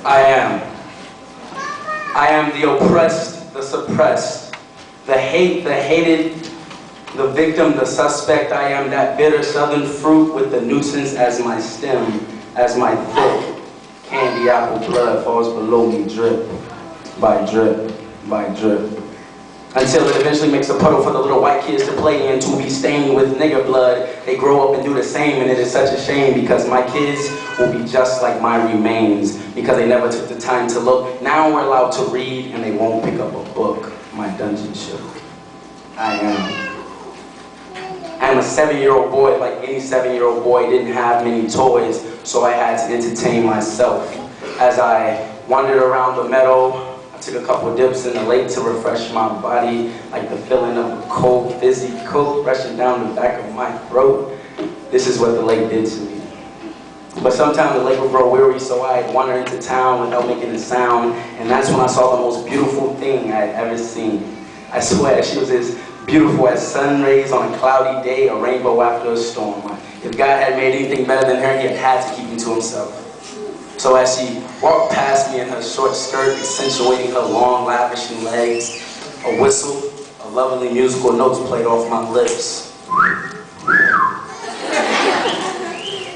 I am. I am the oppressed, the suppressed, the hated, the victim, the suspect. I am that bitter southern fruit with the nuisance as my stem, as my thick candy apple blood falls below me drip by drip by drip. Until it eventually makes a puddle for the little white kids to play in, to be stained with nigger blood. They grow up and do the same, and it is such a shame because my kids will be just like my remains because they never took the time to look. Now we're allowed to read and they won't pick up a book. My dungeon shook. I am a 7-year-old boy. Like any 7-year-old boy, didn't have many toys, so I had to entertain myself. As I wandered around the meadow, I took a couple dips in the lake to refresh my body, like the feeling of a cold, fizzy Coke rushing down the back of my throat. This is what the lake did to me. But sometimes the lake would grow weary, so I'd wander into town without making a sound, and that's when I saw the most beautiful thing I'd ever seen. I swear, she was as beautiful as sun rays on a cloudy day, a rainbow after a storm. If God had made anything better than her, he had to keep me to himself. So as she walked past me in her short skirt, accentuating her long, lavishing legs, a whistle, a lovely musical notes played off my lips.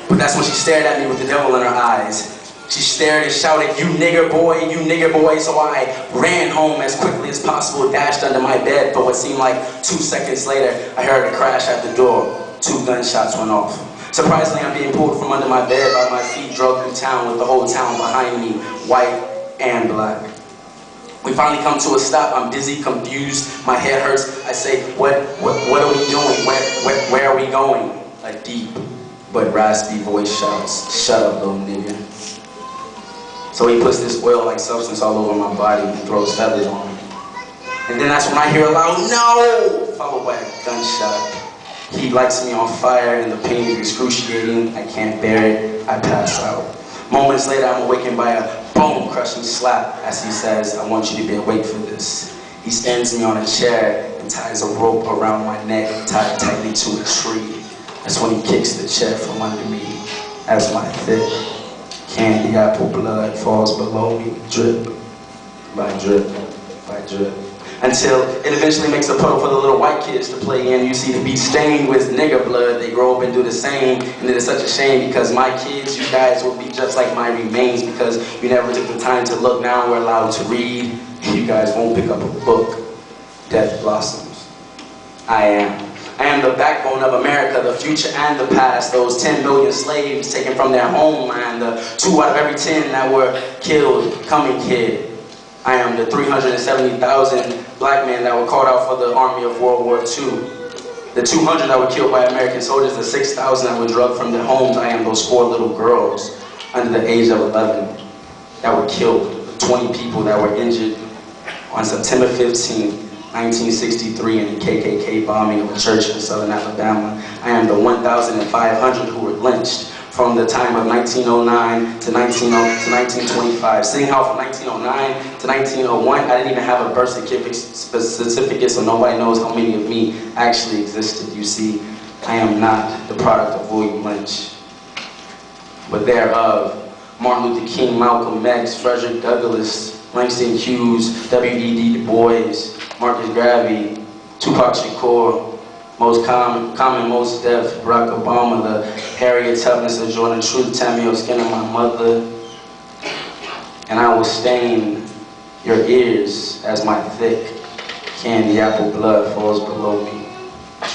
But that's when she stared at me with the devil in her eyes. She stared and shouted, "You nigger boy, you nigger boy." So I ran home as quickly as possible, dashed under my bed, but what seemed like 2 seconds later, I heard a crash at the door. 2 gunshots went off. Surprisingly, I'm being pulled from under my bed by my feet, dragged through town with the whole town behind me, white and black. We finally come to a stop. I'm dizzy, confused, my head hurts. I say, what are we doing? Where are we going? A deep but raspy voice shouts, "Shut up, little nigga." So he puts this oil-like substance all over my body and throws feathers on me. And then that's when I hear a loud "no!" followed by a gunshot. He lights me on fire and the pain is excruciating. I can't bear it. I pass out. Moments later, I'm awakened by a bone-crushing slap as he says, "I want you to be awake for this." He stands me on a chair and ties a rope around my neck, tied tightly to a tree. That's when he kicks the chair from under me as my thick candy apple blood falls below me, drip by drip by drip. Until it eventually makes a puddle for the little white kids to play in. You see, to be stained with nigger blood, they grow up and do the same, and it is such a shame because my kids, you guys will be just like my remains because you never took the time to look. Now we're allowed to read, you guys won't pick up a book. Death blossoms. I am the backbone of America, the future and the past. Those 10 million slaves taken from their homeland, the 2 out of every 10 that were killed. Coming kid. I am the 370,000 black men that were called out for the army of World War II. The 200 that were killed by American soldiers, the 6,000 that were drugged from their homes. I am those 4 little girls under the age of 11 that were killed. 20 people that were injured on September 15, 1963 in the KKK bombing of a church in southern Alabama. I am the 1,500 who were lynched from the time of 1909 to 1925. Seeing how from 1909 to 1901, I didn't even have a birth certificate, so nobody knows how many of me actually existed. You see, I am not the product of William Lynch, but thereof Martin Luther King, Malcolm X, Frederick Douglass, Langston Hughes, W.E.B. Du Bois, Marcus Garvey, Tupac Shakur, most common, most deaf, Barack Obama, the Harriet Tubman of Jordan Truth, Tammy Skinner, my mother. And I will stain your ears as my thick candy apple blood falls below me,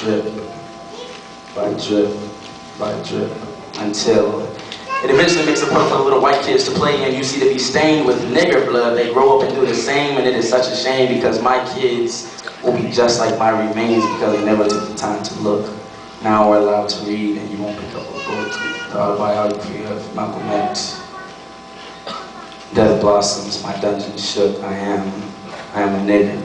drip by drip by drip, until it eventually makes a point for the little white kids to play in. You see, to be stained with nigger blood, they grow up and do the same, and it is such a shame because my kids will be just like my remains because they never took the time to look. Now we're allowed to read and you won't pick up a book. The autobiography of Malcolm X. Death blossoms, my dungeon shook. I am a nigger.